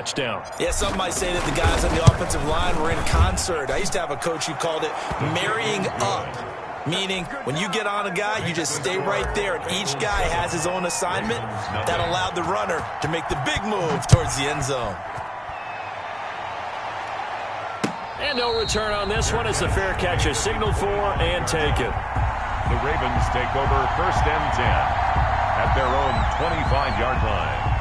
Touchdown. Yeah, some might say that the guys on the offensive line were in concert. I used to have a coach who called it marrying up, meaning when you get on a guy, you just stay right there, and each guy has his own assignment. That allowed the runner to make the big move towards the end zone. And no return on this one as the fair catch is signaled for and taken. The Ravens take over 1st and 10 at their own 25-yard line.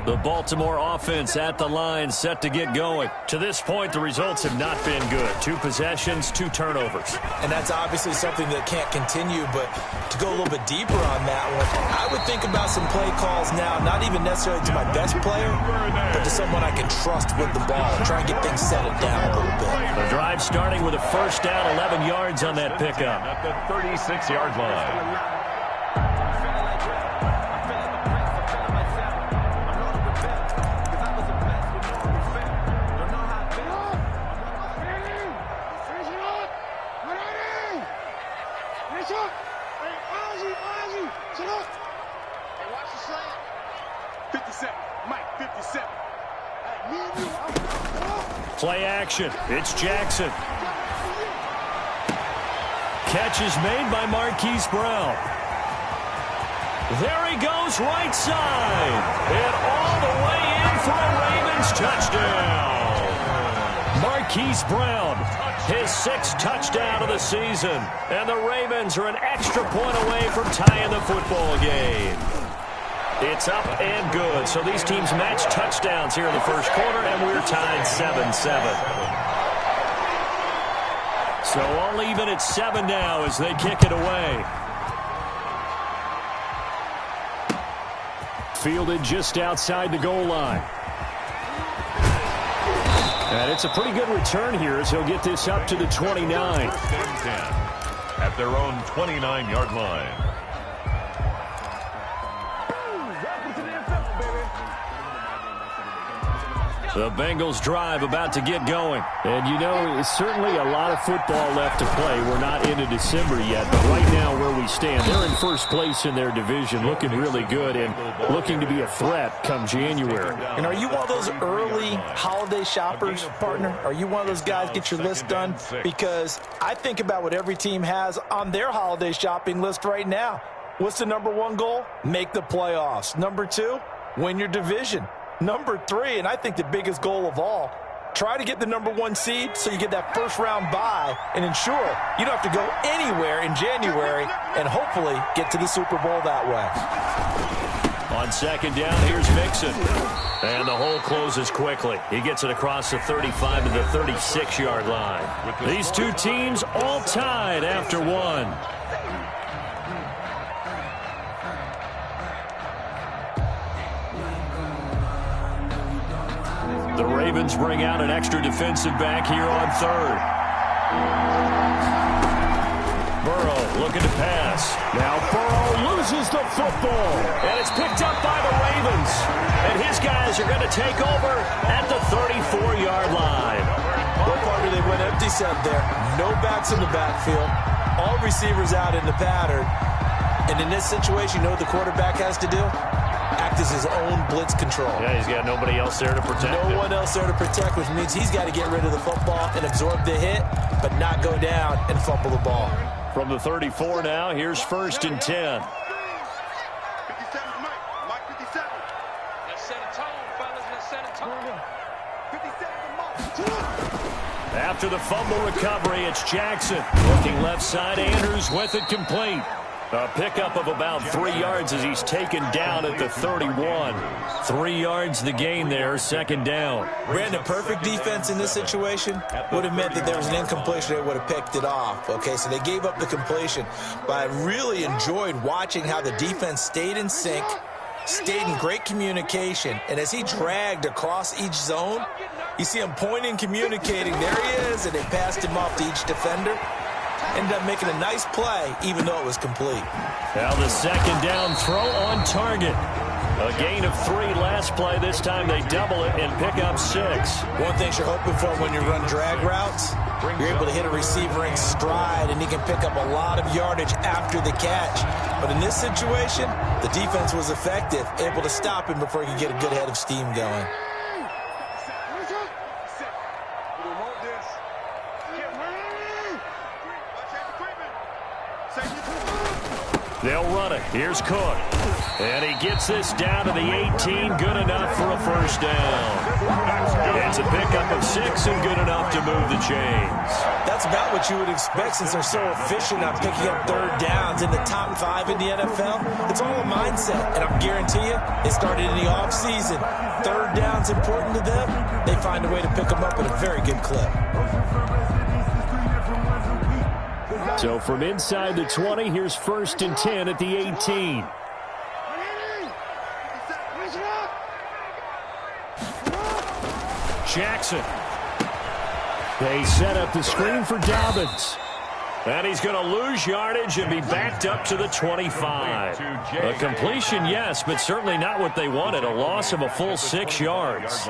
The Baltimore offense at the line, set to get going. To this point, the results have not been good. 2 possessions, 2 turnovers. And that's obviously something that can't continue, but to go a little bit deeper on that one, I would think about some play calls now, not even necessarily to my best player, but to someone I can trust with the ball and try and get things settled down a little bit. The drive starting with a 1st down, 11 yards on that pickup. At the 36-yard line. Play action. It's Jackson. Catch is made by Marquise Brown. There he goes, right side. And all the way in for a Ravens touchdown. Marquise Brown, his 6th touchdown of the season. And the Ravens are an extra point away from tying the football game. It's up and good. So these teams match touchdowns here in the 1st quarter, and we're tied 7-7. So all even at 7 now as they kick it away. Fielded just outside the goal line. And it's a pretty good return here as he'll get this up to the 29. 1st and 10 at their own 29-yard line. The Bengals drive about to get going. And, you know, certainly a lot of football left to play. We're not into December yet, but right now where we stand, they're in 1st place in their division, looking really good and looking to be a threat come January. And are you one of those early holiday shoppers, partner? Are you one of those guys get your list done? Because I think about what every team has on their holiday shopping list right now. What's the #1 goal? Make the playoffs. #2, win your division. #3, and I think the biggest goal of all, try to get the #1 seed so you get that 1st-round bye and ensure you don't have to go anywhere in January and hopefully get to the Super Bowl that way. On 2nd down, here's Mixon. And the hole closes quickly. He gets it across the 35 to the 36-yard line. These 2 teams all tied after 1. The Ravens bring out an extra defensive back here on 3rd. Burrow looking to pass. Now Burrow loses the football. And it's picked up by the Ravens. And his guys are going to take over at the 34-yard line. Well, partner, they went empty set there. No backs in the backfield. All receivers out in the pattern. And in this situation, you know what the quarterback has to do? Act as his own blitz control. Yeah, he's got nobody else there to protect him. No one else there to protect, which means he's got to get rid of the football and absorb the hit, but not go down and fumble the ball. From the 34 now, here's 1st and 10. 57, Mike 57. Let's set a tone, fellas. Let's set a tone. 57, Mike. After the fumble recovery, it's Jackson. Looking left side, Andrews with it complete. A pickup of about 3 yards as he's taken down at the 31. 3 yards the gain there, 2nd down. Brandon, perfect defense in this situation would have meant that there was an incompletion. They would have picked it off. Okay, so they gave up the completion. But I really enjoyed watching how the defense stayed in sync, stayed in great communication. And as he dragged across each zone, you see him pointing, communicating. There he is, and they passed him off to each defender. Ended up making a nice play, even though it was complete. Now the 2nd down throw on target. A gain of 3 last play. This time they double it and pick up 6. One thing you're hoping for when you run drag routes, you're able to hit a receiver in stride, and he can pick up a lot of yardage after the catch. But in this situation, the defense was effective, able to stop him before he could get a good head of steam going. They'll run it. Here's Cook. And he gets this down to the 18. Good enough for a first down. It's a pickup of 6 and good enough to move the chains. That's about what you would expect since they're so efficient on picking up third downs in the top 5 in the NFL. It's all a mindset, and I guarantee you, it started in the offseason. Third down's important to them. They find a way to pick them up at a very good clip. So from inside the 20, here's 1st and 10 at the 18. Jackson. They set up the screen for Dobbins. And he's going to lose yardage and be backed up to the 25. A completion, yes, but certainly not what they wanted. A loss of a full 6 yards.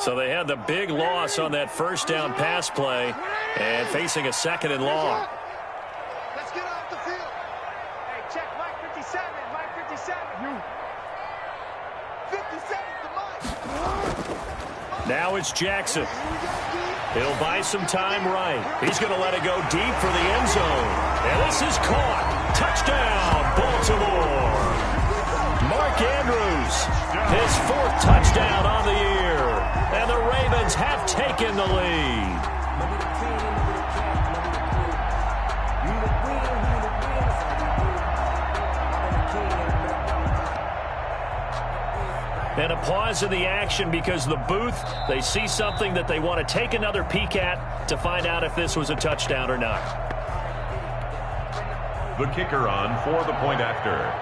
So they had the big loss on that first down pass play and facing a 2nd and long. Let's get off the field. Hey, check Mike 57. Mike 57. 57's the Mike. Now it's Jackson. He'll buy some time right. He's going to let it go deep for the end zone. And this is caught. Touchdown, Baltimore. Mark Andrews, his 4th touchdown on the year. And the Ravens have taken the lead. And a pause in the action because the booth, they see something that they want to take another peek at to find out if this was a touchdown or not. The kicker on for the point after.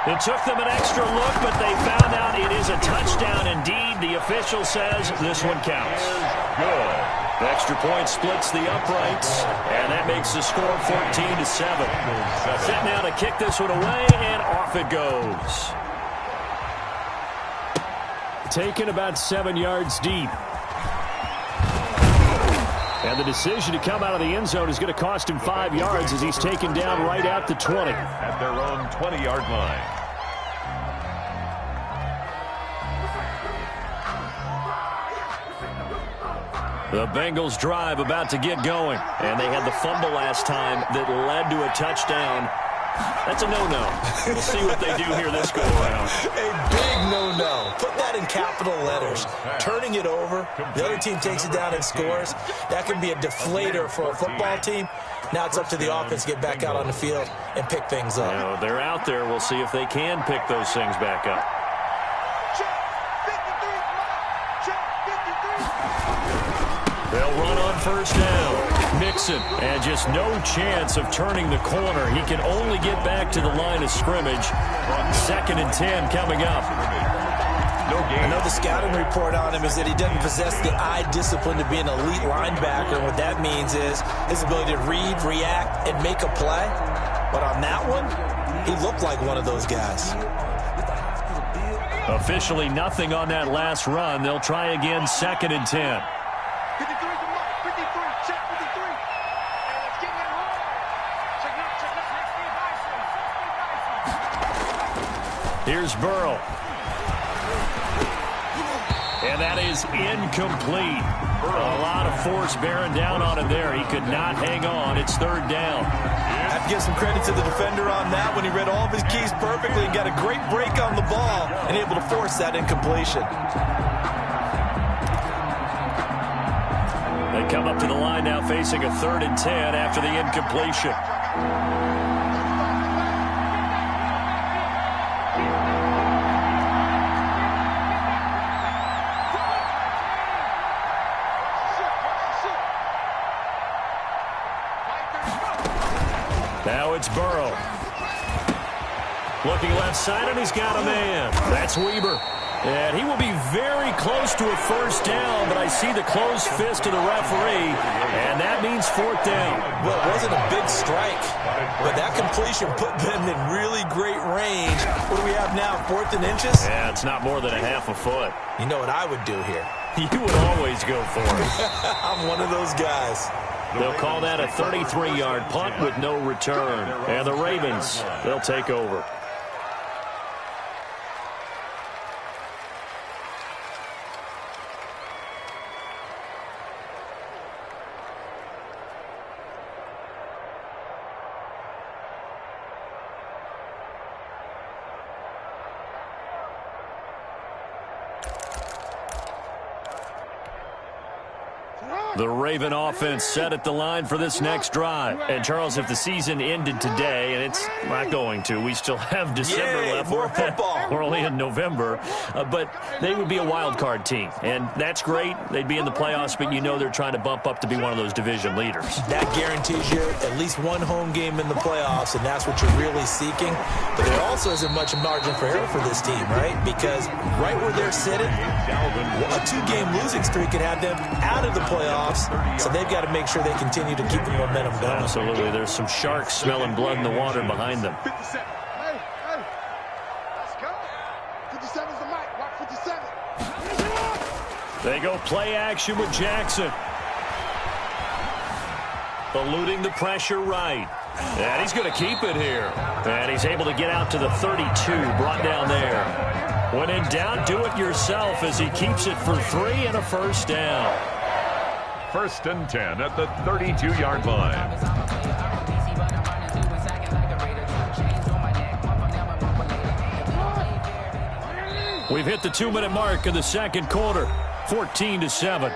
It took them an extra look, but they found out it is a touchdown indeed. The official says this one counts. Good. The extra point splits the uprights, and that makes the score 14-7. Set now to kick this one away, and off it goes. Taken about 7 yards deep. And the decision to come out of the end zone is going to cost him 5 yards as he's taken down right at the 20. At their own 20-yard line. The Bengals drive about to get going. And they had the fumble last time that led to a touchdown. That's a no-no. We'll see what they do here this go-around. A big no-no. Put that in capital letters. Turning it over, the other team takes it down and scores. That can be a deflator for a football team. Now it's up to the offense to get back out on the field and pick things up. You know, they're out there. We'll see if they can pick those things back up. They'll run on first down. Mixon, and just no chance of turning the corner. He can only get back to the line of scrimmage. 2nd and 10 coming up. I know the scouting report on him is that he doesn't possess the eye discipline to be an elite linebacker. What that means is his ability to read, react, and make a play. But on that one, he looked like one of those guys. Officially nothing on that last run. They'll try again, 2nd and 10. 53 to Mike. 53. Check 53. Hey, let's get him home. Check out. Here's Burrow. And that is incomplete. A lot of force bearing down on him there. He could not hang on. It's 3rd down. I have to give some credit to the defender on that when he read all of his keys perfectly and got a great break on the ball and able to force that incompletion. They come up to the line now facing a 3rd and 10 after the incompletion. Now it's Burrow. Looking left side, and he's got a man. That's Weber. And he will be very close to a first down, but I see the closed fist of the referee, and that means fourth down. Well, it wasn't a big strike, but that completion put them in really great range. What do we have now, 4th and inches? Yeah, it's not more than a half a foot. You know what I would do here? You would always go for it. I'm one of those guys. They'll call that a 33-yard punt with no return. And the Ravens, they'll take over. The Raven offense set at the line for this next drive. And, Charles, if the season ended today, and it's not going to, we still have December left. More football. We're only in November. But they would be a wild card team. And that's great. They'd be in the playoffs, but you know they're trying to bump up to be one of those division leaders. That guarantees you at least one home game in the playoffs, and that's what you're really seeking. But there also isn't much margin for error for this team, right? Because right where they're sitting, a 2-game losing streak could have them out of the playoffs. So they've got to make sure they continue to keep the momentum going. Absolutely. There's some sharks smelling blood in the water behind them. 57. Hey, let's go. 57's the mic. Watch 57. They go play action with Jackson. Eluding the pressure right. And he's going to keep it here. And he's able to get out to the 32, brought down there. When in doubt, do it yourself as he keeps it for 3 and a first down. 1st and 10 at the 32-yard line. We've hit the 2-minute mark in the second quarter. 14-7.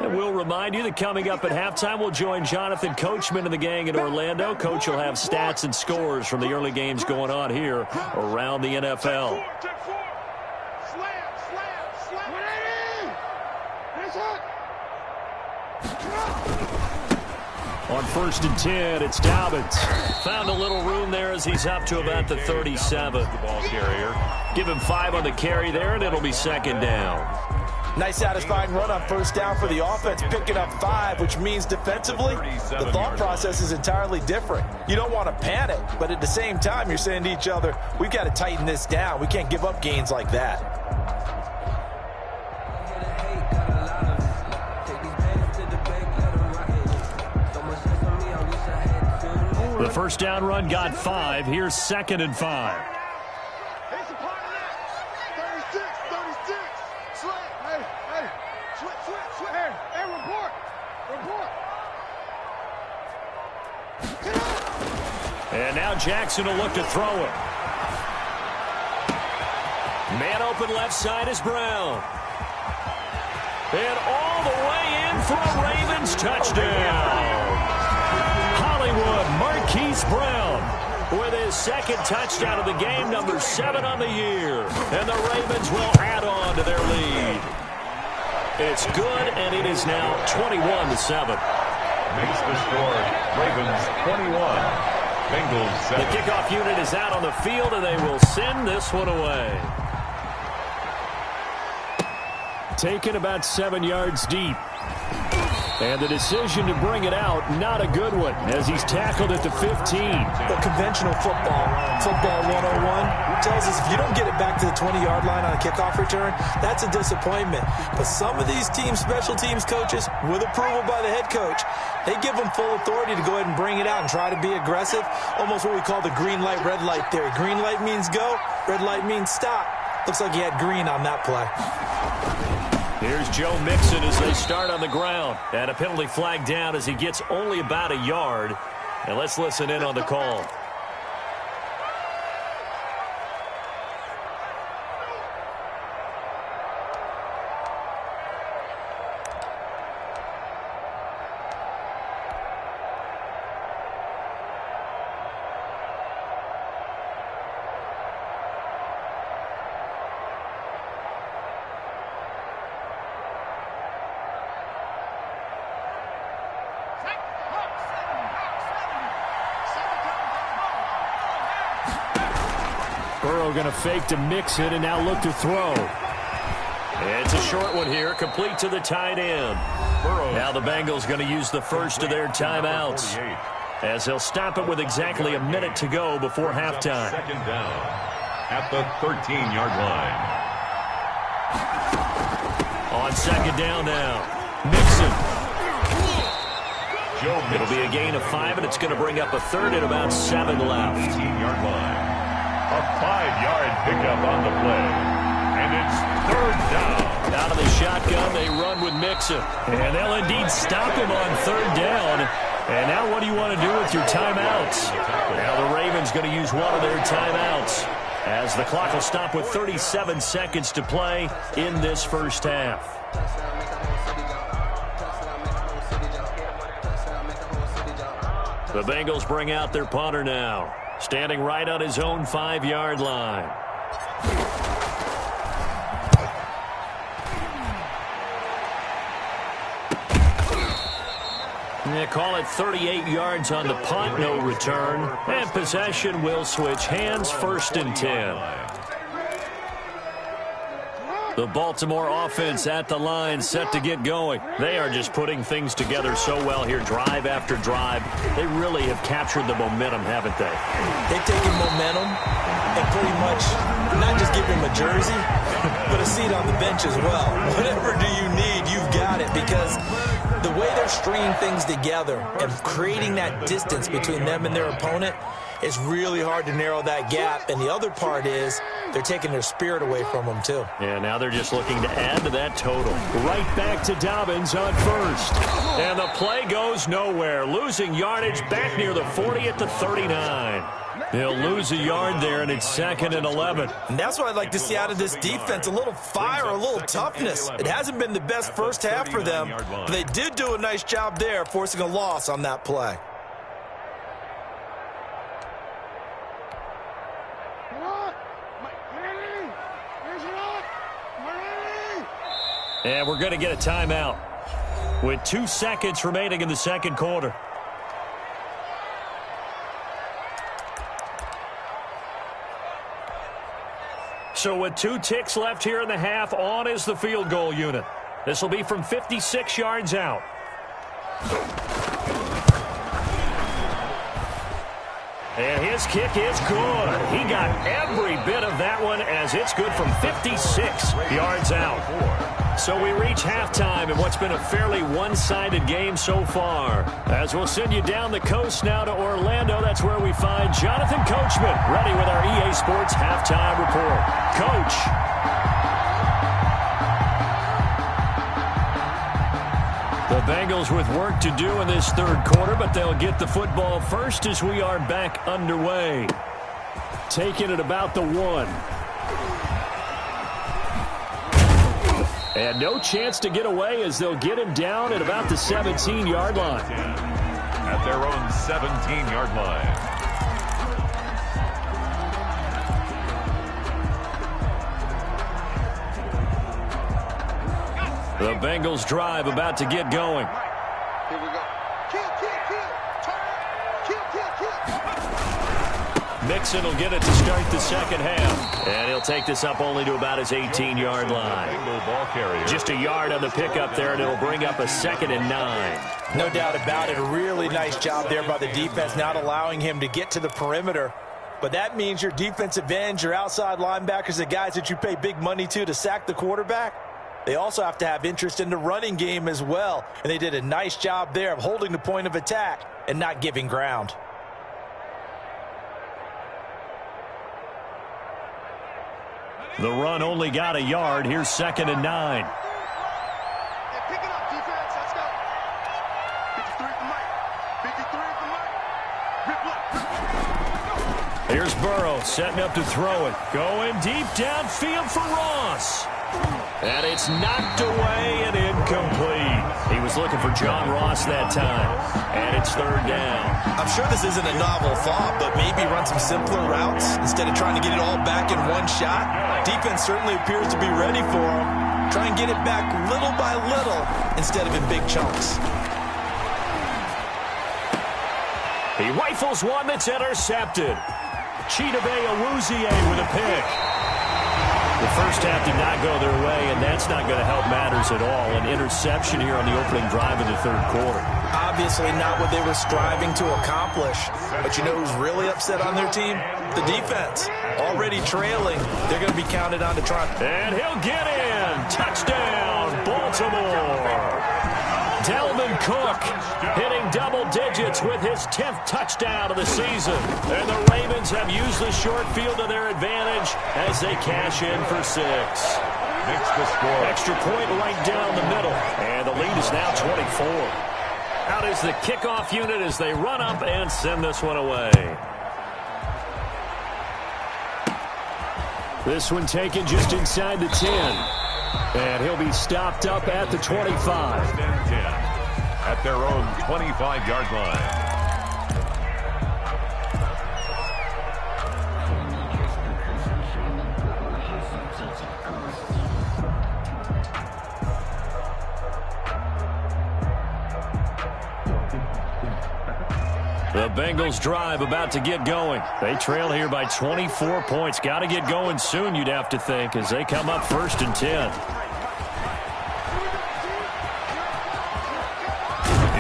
And we'll remind you that coming up at halftime, we'll join Jonathan Coachman and the gang in Orlando. Coach will have stats and scores from the early games going on here around the NFL. On 1st and 10, it's Dobbins. Found a little room there as he's up to about the 37. The ball carrier. Give him 5 on the carry there, and it'll be second down. Nice satisfying run on first down for the offense, picking up 5, which means defensively, the thought process is entirely different. You don't want to panic, but at the same time, you're saying to each other, we've got to tighten this down. We can't give up gains like that. The first down run got 5. Here's 2nd and 5. And now Jackson will look to throw it. Man open left side is Brown. And all the way in for a Ravens touchdown. Hollywood Marquise Brown with his 2nd touchdown of the game, number 7 on the year. And the Ravens will add on to their lead. It's good, and it is now 21-7. Makes the score. Ravens 21. Bengals 7. The kickoff unit is out on the field, and they will send this one away. Taken about 7 yards deep. And the decision to bring it out, not a good one, as he's tackled at the 15. Well, conventional football 101, tells us if you don't get it back to the 20-yard line on a kickoff return, that's a disappointment. But some of these special teams coaches, with approval by the head coach, they give them full authority to go ahead and bring it out and try to be aggressive, almost what we call the green light, red light theory. Green light means go, red light means stop. Looks like he had green on that play. Here's Joe Mixon as they start on the ground. And a penalty flag down as he gets only about a yard. And let's listen in on the call. Burrow going to fake to mix it and now look to throw. It's a short one here, complete to the tight end. Now the Bengals going to use the first of their timeouts, as they'll stop it with exactly a minute to go before halftime. Second down at the 13-yard line. On second down now, Mixon. It'll be a gain of 5, and it's going to bring up a third and about 7 left. 18-yard line. A 5-yard pickup on the play. And it's third down. Out of the shotgun, they run with Mixon. And they'll indeed stop him on third down. And now what do you want to do with your timeouts? Now the Ravens going to use one of their timeouts, as the clock will stop with 37 seconds to play in this first half. The Bengals bring out their punter now, standing right on his own 5-yard line. They call it 38 yards on the punt, no return. And possession will switch hands, 1st and 10. The Baltimore offense at the line, set to get going. They are just putting things together so well here, drive after drive. They really have captured the momentum, haven't they? They've taken momentum and pretty much not just give him a jersey, but a seat on the bench as well. Whatever do you need, you've got it, because the way they're stringing things together and creating that distance between them and their opponent, it's really hard to narrow that gap. And the other part is they're taking their spirit away from them, too. Yeah, now they're just looking to add to that total. Right back to Dobbins on first. And the play goes nowhere. Losing yardage back near the 40 at the 39. They'll lose a yard there, and it's 2nd and 11. And that's what I'd like to see out of this defense, a little fire, a little toughness. It hasn't been the best first half for them, but they did do a nice job there, forcing a loss on that play. And we're going to get a timeout with 2 seconds remaining in the second quarter. So with 2 ticks left here in the half, on is the field goal unit. This will be from 56 yards out. And his kick is good. He got every bit of that one, as it's good from 56 yards out. So we reach halftime in what's been a fairly one-sided game so far. As we'll send you down the coast now to Orlando, that's where we find Jonathan Coachman, ready with our EA Sports halftime report. Coach. The Bengals with work to do in this third quarter, but they'll get the football first as we are back underway. Taking it about the 1. And no chance to get away, as they'll get him down at about the 17-yard line. At their own 17-yard line. The Bengals drive about to get going. Here we go. Kill, kill, kill. Turn. Kill, kill, kill. Mixon will get it to start the second half. And he'll take this up only to about his 18-yard line. Just a yard on the pickup there, and it'll bring up a 2nd and 9. No doubt about it. A really nice job there by the defense, not allowing him to get to the perimeter. But that means your defensive ends, your outside linebackers, the guys that you pay big money to sack the quarterback, they also have to have interest in the running game as well. And they did a nice job there of holding the point of attack and not giving ground. The run only got a yard. Here's 2nd and 9. Hey, pick it up, defense. Let's go. 53 at the mic. 53 at the mic. Rip left. Here's Burrow setting up to throw it. Going deep downfield for Ross. And it's knocked away and incomplete. He was looking for John Ross that time. And it's 3rd down. I'm sure this isn't a novel thought, but maybe run some simpler routes instead of trying to get it all back in one shot. Defense certainly appears to be ready for him. Try and get it back little by little instead of in big chunks. He rifles one that's intercepted. Chidobe with a pick. The first half did not go their way, and that's not going to help matters at all. An interception here on the opening drive of the third quarter. Obviously not what they were striving to accomplish. But you know who's really upset on their team? The defense. Already trailing. They're going to be counted on to try. And he'll get in. Touchdown, Baltimore. Dalvin Cook hitting double digits with his 10th touchdown of the season. And the Ravens have used the short field to their advantage as they cash in for 6. Makes the score. Extra point right down the middle. And the lead is now 24. Out is the kickoff unit as they run up and send this one away. This one taken just inside the 10. And he'll be stopped up at the 25. At their own 25-yard line. The Bengals drive about to get going. They trail here by 24 points. Got to get going soon, you'd have to think, as they come up 1st and 10.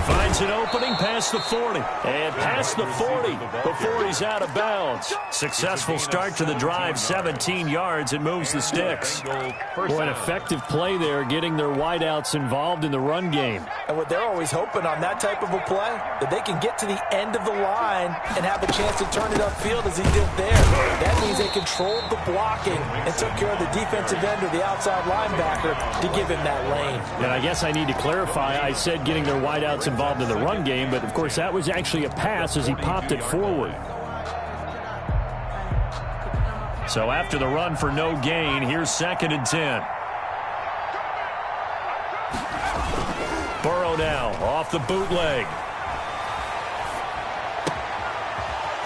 Finds an opening past the 40. And past the 40 before he's out of bounds. Successful start to the drive, 17 yards, and moves the sticks. Boy, an effective play there, getting their wideouts involved in the run game. And what they're always hoping on that type of a play, that they can get to the end of the line and have a chance to turn it upfield as he did there. That means they controlled the blocking and took care of the defensive end or the outside linebacker to give him that lane. And I guess I need to clarify, I said getting their wideouts involved in the run game, but of course that was actually a pass as he popped it forward. So after the run for no gain, here's 2nd and 10. Burrow now off the bootleg.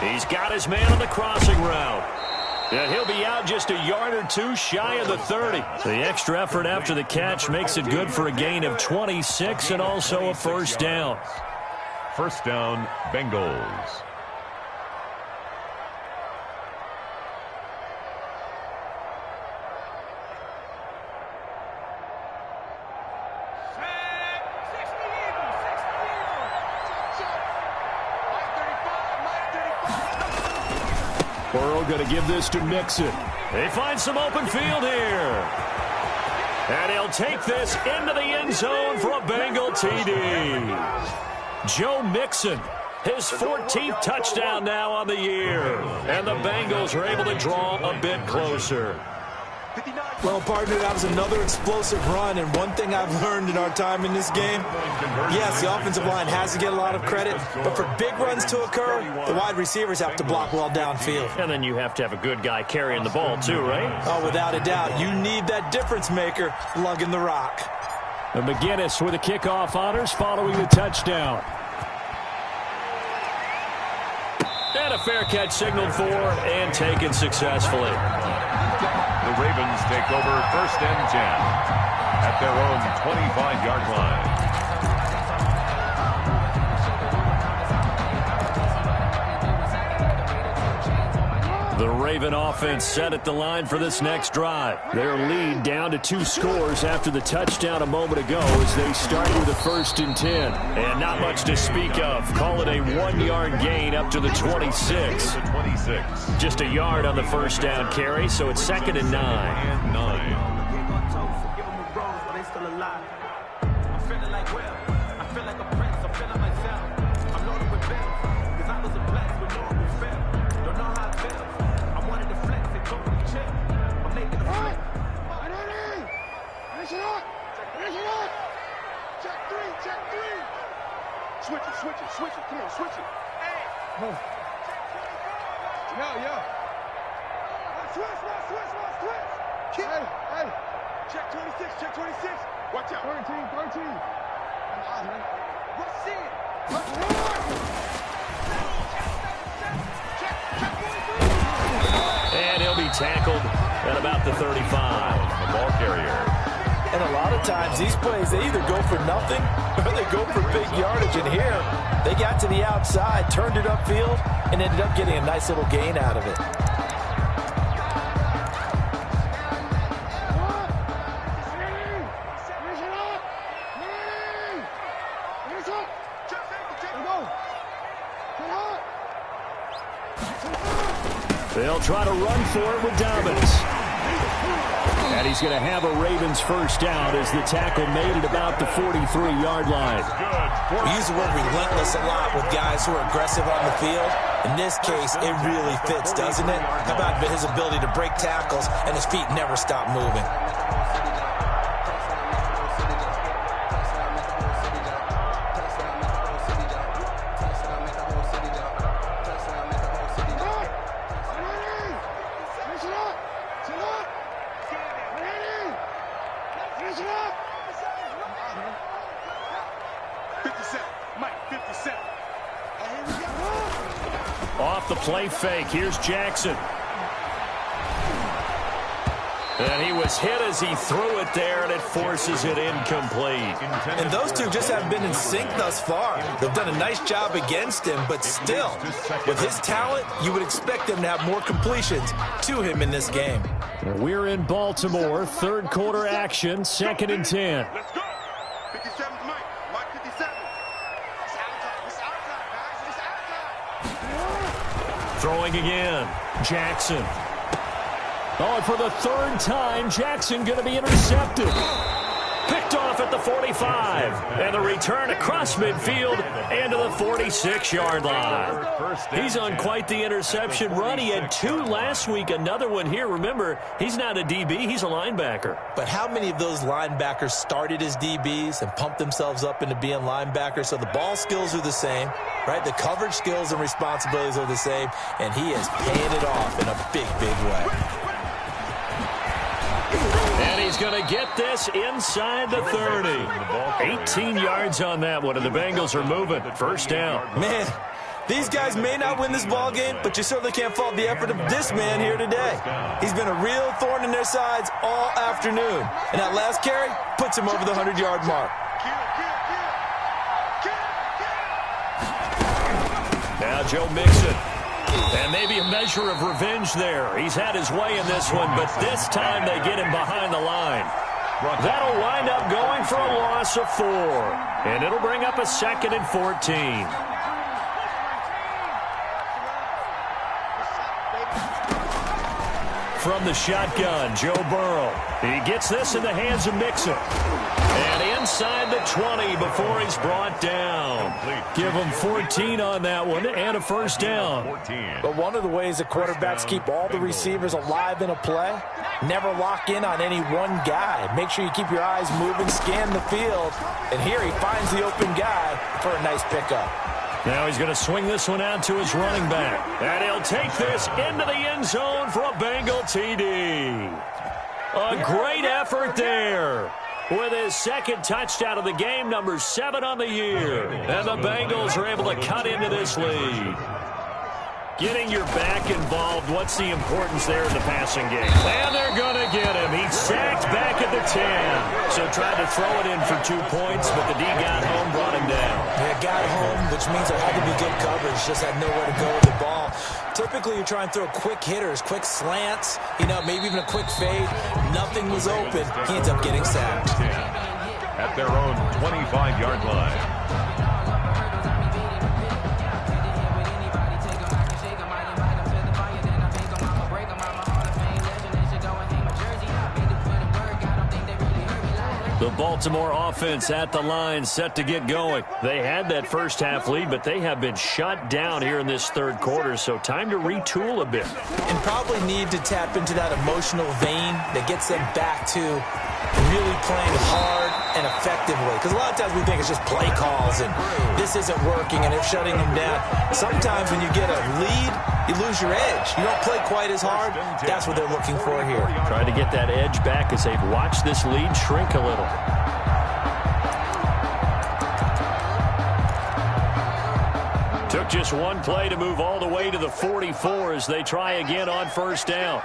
He's got his man on the crossing route. And he'll be out just a yard or two shy of the 30. The extra effort after the catch makes it good for a gain of 26 and also a first down. First down, Bengals. Burrow going to give this to Mixon. They find some open field here. And he'll take this into the end zone for a Bengal TD. Joe Mixon, his 14th touchdown now on the year. And the Bengals are able to draw a bit closer. Well, partner, that was another explosive run, and one thing I've learned in our time in this game, yes, the offensive line has to get a lot of credit, but for big runs to occur, the wide receivers have to block well downfield. And then you have to have a good guy carrying the ball too, right? Oh, without a doubt. You need that difference maker lugging the rock. And McGinnis with the kickoff honors following the touchdown. And a fair catch signaled for and taken successfully. The Ravens take over 1st and 10 at their own 25-yard line. The Raven offense set at the line for this next drive. Their lead down to 2 scores after the touchdown a moment ago as they start with a 1st and 10. And not much to speak of. Call it a 1-yard gain up to the 26. Just a yard on the first down carry, so it's 2nd and 9. Switch it. Come on, switch it. Hey. Yeah. Switch. Hey. Check 26. Watch out. 13. Let's see it. Let's run. Check 43. And he'll be tackled at about the 35. The ball carrier. And a lot of times these plays, they either go for nothing or they go for big yardage. And here, they got to the outside, turned it upfield, and ended up getting a nice little gain out of it. They'll try to run for it with Dobbins. And he's going to have a Ravens first down as the tackle made it about the 43-yard line. We use the word relentless a lot with guys who are aggressive on the field. In this case, it really fits, doesn't it? How about his ability to break tackles and his feet never stop moving? Off the play fake, here's Jackson. And he was hit as he threw it there, and it forces it incomplete. And those two just haven't been in sync thus far. They've done a nice job against him, but still, with his talent, you would expect them to have more completions to him in this game. We're in Baltimore, third quarter action, 2nd and 10. Let's go. 57's Mike. Mike 57. It's outside. It's outside, guys. It's outside. Throwing again, Jackson. Oh, and for the third time, Jackson going to be intercepted. Picked off at the 45. And the return across midfield and to the 46-yard line. He's on quite the interception run. He had 2 last week, another one here. Remember, he's not a DB, he's a linebacker. But how many of those linebackers started as DBs and pumped themselves up into being linebackers? So the ball skills are the same, right? The coverage skills and responsibilities are the same, and he is paying it off in a big, big way. And he's going to get this inside the 30. 18 yards on that one, and the Bengals are moving. First down. Man, these guys may not win this ball game, but you certainly can't fault the effort of this man here today. He's been a real thorn in their sides all afternoon. And that last carry puts him over the 100-yard mark. Now Joe Mixon. And maybe a measure of revenge there. He's had his way in this one, but this time they get him behind the line. That'll wind up going for a loss of 4. And it'll bring up a 2nd and 14. From the shotgun, Joe Burrow. He gets this in the hands of Mixon. And inside the 20 before he's brought down. Give him 14 on that one and a first down. But one of the ways that quarterbacks keep all the receivers alive in a play, never lock in on any one guy. Make sure you keep your eyes moving, scan the field. And here he finds the open guy for a nice pickup. Now he's going to swing this one out to his running back. And he'll take this into the end zone for a Bengal TD. A great effort there. With his 2nd touchdown of the game, number 7 on the year. And the Bengals are able to cut into this lead. Getting your back involved, what's the importance there in the passing game? And they're going to get him. He's sacked back at the 10. So tried to throw it in for 2 points, but the D got home, brought him down. Yeah, got home, which means there had to be good coverage. Just had nowhere to go with the ball. Typically, you're trying to throw quick hitters, quick slants, maybe even a quick fade. Nothing was open. He ends up getting sacked. At their own 25-yard line. The Baltimore offense at the line, set to get going. They had that first half lead, but they have been shut down here in this third quarter, so time to retool a bit. And probably need to tap into that emotional vein that gets them back to really playing hard and effectively. Because a lot of times we think it's just play calls and this isn't working and it's shutting them down. Sometimes when you get a lead, you lose your edge. You don't play quite as hard. That's what they're looking for here. Trying to get that edge back as they've watched this lead shrink a little. Took just one play to move all the way to the 44 as they try again on first down.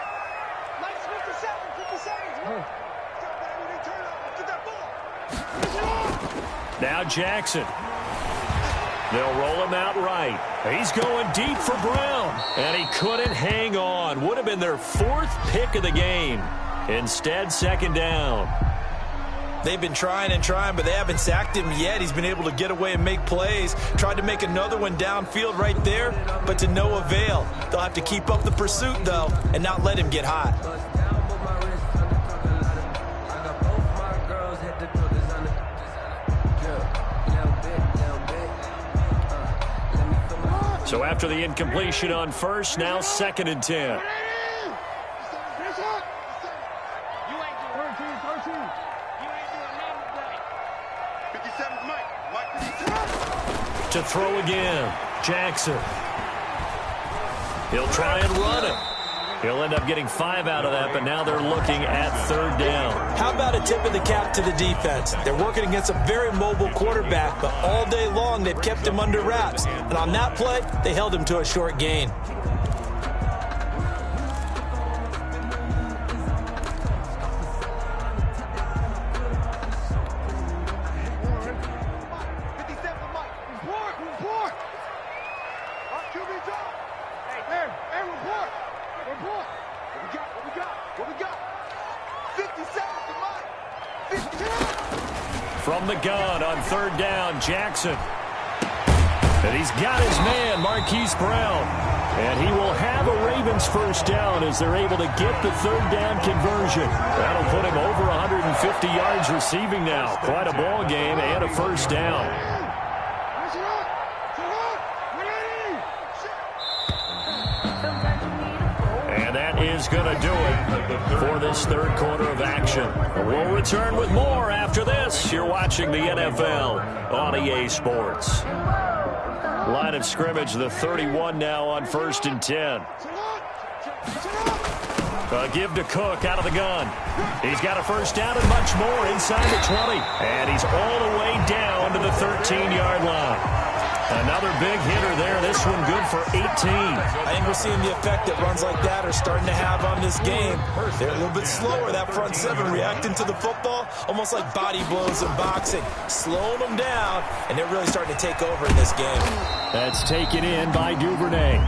Now Jackson. They'll roll him out right. He's going deep for Brown. And he couldn't hang on. Would have been their 4th pick of the game. Instead, second down. They've been trying and trying, but they haven't sacked him yet. He's been able to get away and make plays. Tried to make another one downfield right there, but to no avail. They'll have to keep up the pursuit, though, and not let him get hot. So after the incompletion on first, now 2nd and 10. To throw again, Jackson. He'll try and run it. He'll end up getting 5 out of that, but now they're looking at 3rd down. How about a tip of the cap to the defense? They're working against a very mobile quarterback, but all day long they've kept him under wraps. And on that play, they held him to a short gain. From the gun on 3rd down, Jackson. And he's got his man, Marquise Brown. And he will have a Ravens 1st down as they're able to get the 3rd down conversion. That'll put him over 150 yards receiving now. Quite a ball game and a 1st down. Is going to do it for this 3rd quarter of action. We'll return with more after this. You're watching the NFL on EA Sports. Line of scrimmage, the 31 now on 1st and 10. Give to Cook out of the gun. He's got a 1st down and much more inside the 20. And he's all the way down to the 13-yard line. Another big hitter there. This one good for 18. I think we're seeing the effect that runs like that are starting to have on this game. They're a little bit slower, that front 7, reacting to the football, almost like body blows in boxing. Slowing them down, and they're really starting to take over in this game. That's taken in by Duvernay.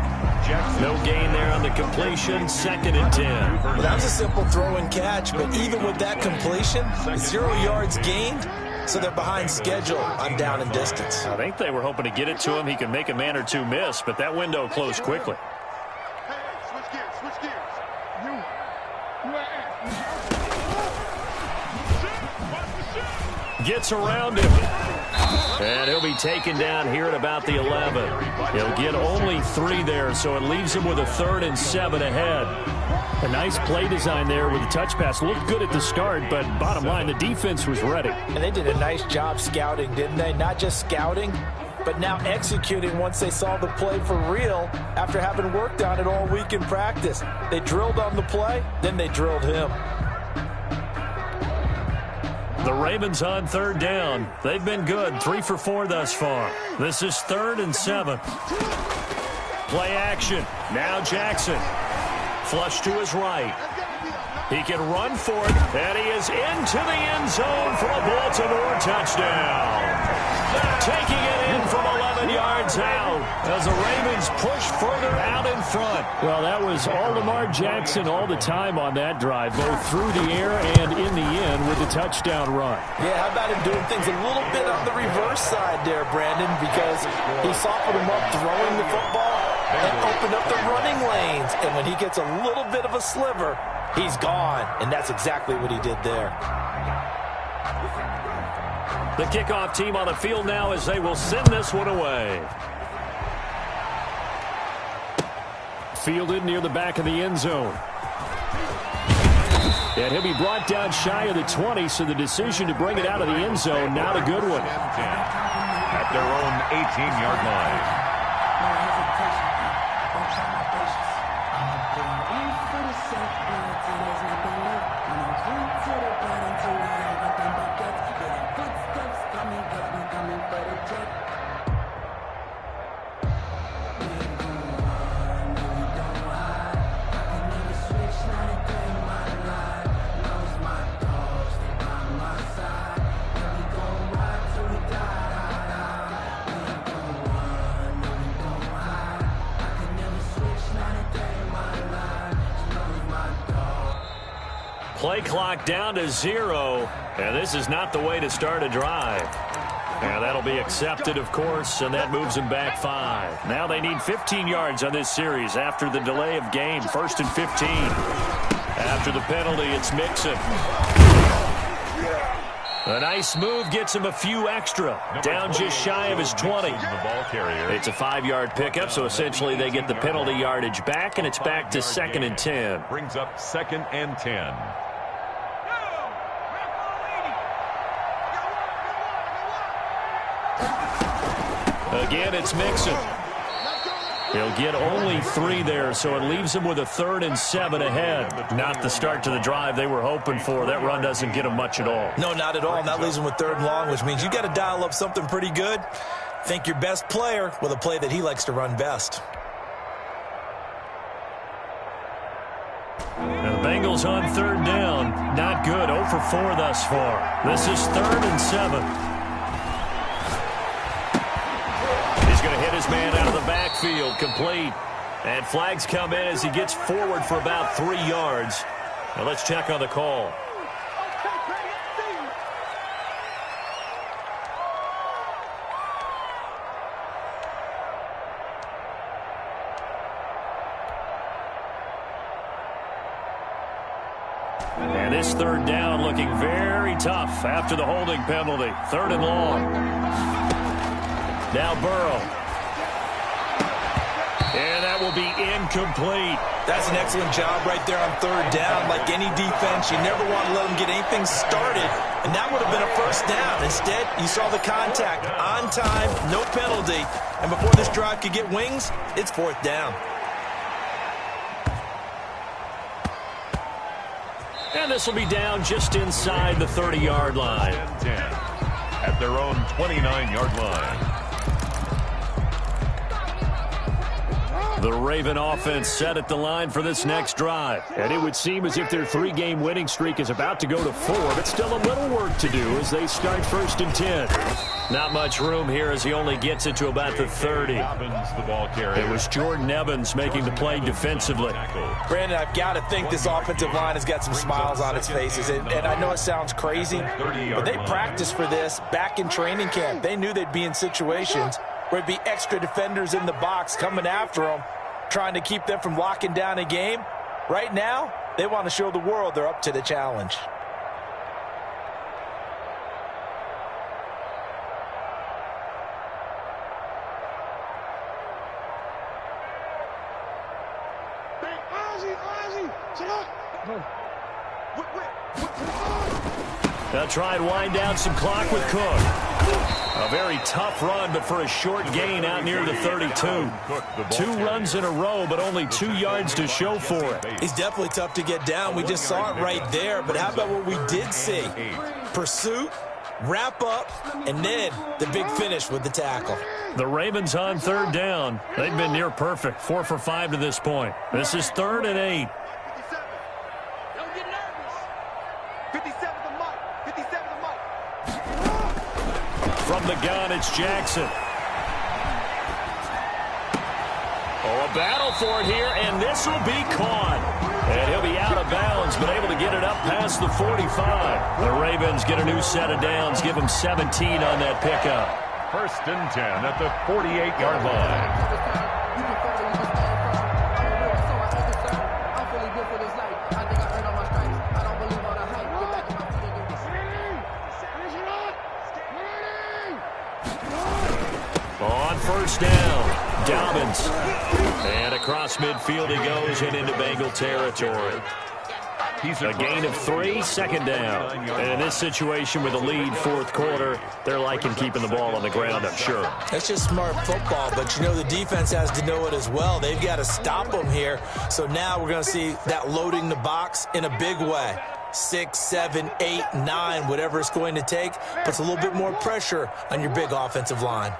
No gain there on the completion. 2nd and 10. Well, that was a simple throw and catch, but even with that completion, 0 yards gained. So they're behind schedule on down and distance. I think they were hoping to get it to him. He could make a man or two miss, but that window closed quickly. Switch gears. Gets around him. And he'll be taken down here at about the 11. He'll get only 3 there, so it leaves him with a 3rd and 7 ahead. A nice play design there with the touch pass. Looked good at the start, but bottom line, the defense was ready. And they did a nice job scouting, didn't they? Not just scouting, but now executing once they saw the play for real after having worked on it all week in practice. They drilled on the play, then they drilled him. The Ravens on 3rd down. They've been good, 3 for 4 thus far. This is 3rd and 7. Play action. Now Jackson. Flush to his right. He can run for it, and he is into the end zone for a Baltimore touchdown. Taking it in from 11 yards out as the Ravens push further out in front. Well, that was all Lamar Jackson all the time on that drive, both through the air and in the end with the touchdown run. Yeah, how about him doing things a little bit on the reverse side there, Brandon, because he softened him up throwing the football and opened up the running lanes. And when he gets a little bit of a sliver, he's gone. And that's exactly what he did there. The kickoff team on the field now as they will send this one away. Fielded near the back of the end zone. And he'll be brought down shy of the 20, so the decision to bring it out of the end zone, not a good one. At their own 18-yard line. play clock down to 0, and this is not the way to start a drive. And that'll be accepted, of course, and that moves them back 5. Now they need 15 yards on this series after the delay of game. 1st and 15. After the penalty, it's Mixon. A nice move gets him a few extra. Down just shy of his 20. It's a 5-yard pickup, so essentially they get the penalty yardage back, and it's back to 2nd and 10. Brings up 2nd and 10. Again, it's Mixon. He'll get only 3 there, so it leaves him with a 3rd and 7 ahead. Not the start to the drive they were hoping for. That run doesn't get them much at all. No, not at all. And that leaves them with 3rd and long, which means you got to dial up something pretty good. Think your best player with a play that he likes to run best. And the Bengals on 3rd down. Not good. 0 for 4 thus far. This is 3rd and 7. Going to hit his man out of the backfield, complete. And flags come in as he gets forward for about 3 yards. Now let's check on the call. And this 3rd down looking very tough after the holding penalty. 3rd and long. Now Burrow. And that will be incomplete. That's an excellent job right there on 3rd down. Like any defense, you never want to let them get anything started. And that would have been a 1st down. Instead, you saw the contact on time, no penalty. And before this drive could get wings, it's 4th down. And this will be down just inside the 30-yard line. 10 at their own 29-yard line. The Raven offense set at the line for this next drive. And it would seem as if their 3-game winning streak is about to go to 4, but still a little work to do as they start 1st and 10. Not much room here as he only gets it to about the 30. It was Jordan Evans making the play defensively. Brandon, I've got to think this offensive line has got some smiles on its faces. And I know it sounds crazy, but they practiced for this back in training camp. They knew they'd be in situations where it'd be extra defenders in the box coming after them, trying to keep them from locking down a game. Right now, they want to show the world they're up to the challenge. They'll try and wind down some clock with Cook. A very tough run, but for a short gain out near the 32. 2 runs in a row, but only 2 yards to show for it. He's definitely tough to get down. We just saw it right there. But how about what we did see? Pursuit, wrap up, and then the big finish with the tackle. The Ravens on 3rd down. They've been near perfect. 4 for 5 to this point. This is 3rd and 8. 57 the mic. 57 the mic. From the gun, it's Jackson. Oh, a battle for it here, and this will be caught. And he'll be out of bounds, but able to get it up past the 45. The Ravens get a new set of downs, give them 17 on that pickup. 1st and 10 at the 48-yard line. On 1st down, Dobbins. And across midfield he goes and into Bengal territory. A gain of 3, 2nd down. And in this situation with a lead 4th quarter, they're liking keeping the ball on the ground, I'm sure. That's just smart football, but you know the defense has to know it as well. They've got to stop them here. So now we're going to see that loading the box in a big way. 6, 7, 8, 9, whatever it's going to take, puts a little bit more pressure on your big offensive line.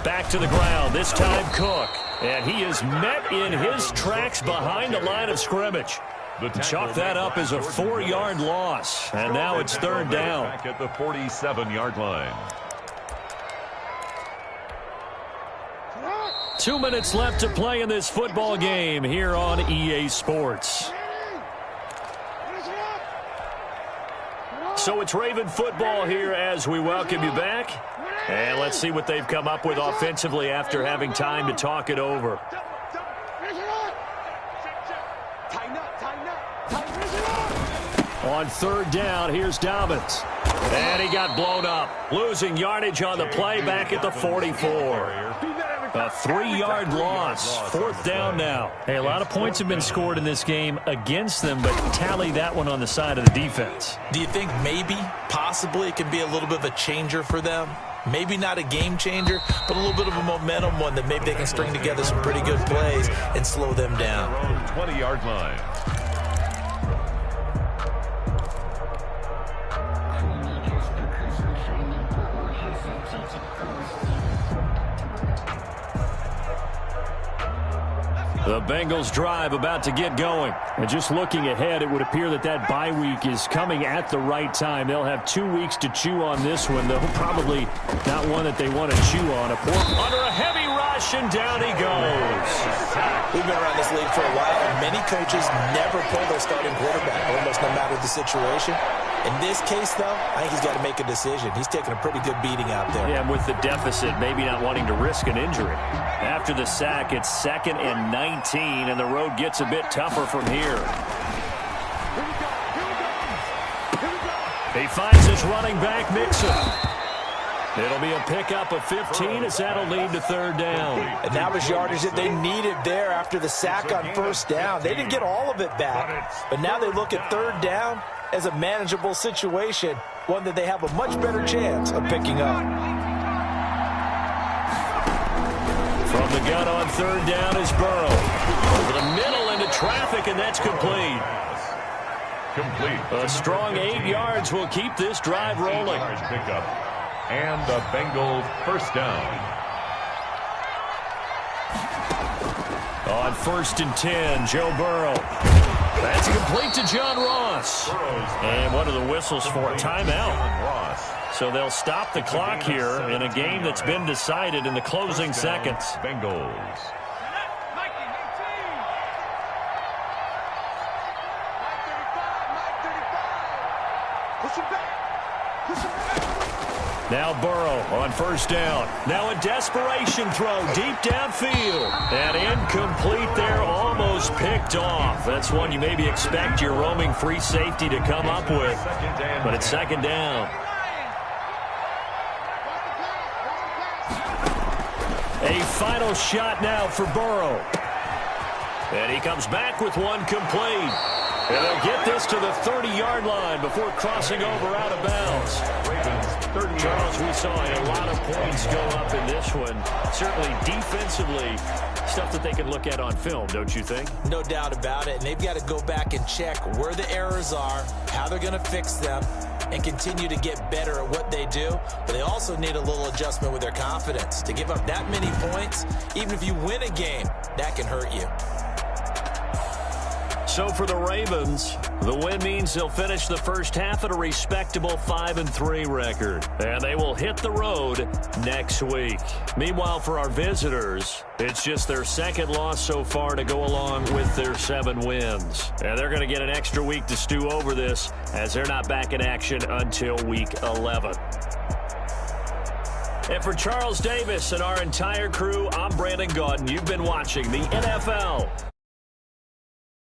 Back to the ground, this time Cook. And he is met in his tracks behind the line of scrimmage. Chalk that up as a 4-yard loss. And now it's third down. Back at the 47-yard line. 2 minutes left to play in this football game here on EA Sports. So it's Raven football here as we welcome you back. And let's see what they've come up with offensively after having time to talk it over. On third down, here's Dobbins. And he got blown up. Losing yardage on the play back at the 44. A 3-yard loss. Fourth down now. Hey, a lot of points have been scored in this game against them, but tally that one on the side of the defense. Do you think maybe, possibly, it can be a little bit of a changer for them? Maybe not a game changer, but a little bit of a momentum one that maybe they can string together some pretty good plays and slow them down. 20-yard line. The Bengals drive about to get going. And just looking ahead, it would appear that that bye week is coming at the right time. They'll have 2 weeks to chew on this one, though probably not one that they want to chew on. Under a heavy rush, and down he goes. We've been around this league for a while, and many coaches never pull their starting quarterback, almost no matter the situation. In this case, though, I think he's got to make a decision. He's taking a pretty good beating out there. Yeah, and with the deficit, maybe not wanting to risk an injury. After the sack, it's 2nd and 19, and the road gets a bit tougher from here. He finds his running back, Mixon. It'll be a pickup of 15 as that'll lead to third down. And that was yardage that they needed there after the sack on first down. They didn't get all of it back, but now they look at third down as a manageable situation, one that they have a much better chance of picking up. From the gun on third down is Burrow. Over the middle into traffic, and that's complete. A strong 8 yards will keep this drive rolling. Pickup. And the Bengals first down. On 1st and 10, Joe Burrow. That's complete to John Ross. And what are the whistles for? A timeout. So they'll stop the clock here in a game that's been decided in the closing seconds. Bengals. Now Burrow on first down. Now a desperation throw deep downfield. And incomplete there, almost picked off. That's one you maybe expect your roaming free safety to come up with. But it's second down. A final shot now for Burrow. And he comes back with one complete. And they'll get this to the 30-yard line before crossing over out of bounds. Charles, we saw a lot of points go up in this one. Certainly defensively, stuff that they can look at on film, don't you think? No doubt about it. And they've got to go back and check where the errors are, how they're going to fix them, and continue to get better at what they do. But they also need a little adjustment with their confidence. To give up that many points, even if you win a game, that can hurt you. So for the Ravens, the win means they'll finish the first half at a respectable 5-3 record. And they will hit the road next week. Meanwhile, for our visitors, it's just their second loss so far to go along with their 7 wins. And they're going to get an extra week to stew over this as they're not back in action until week 11. And for Charles Davis and our entire crew, I'm Brandon Gaudin. You've been watching the NFL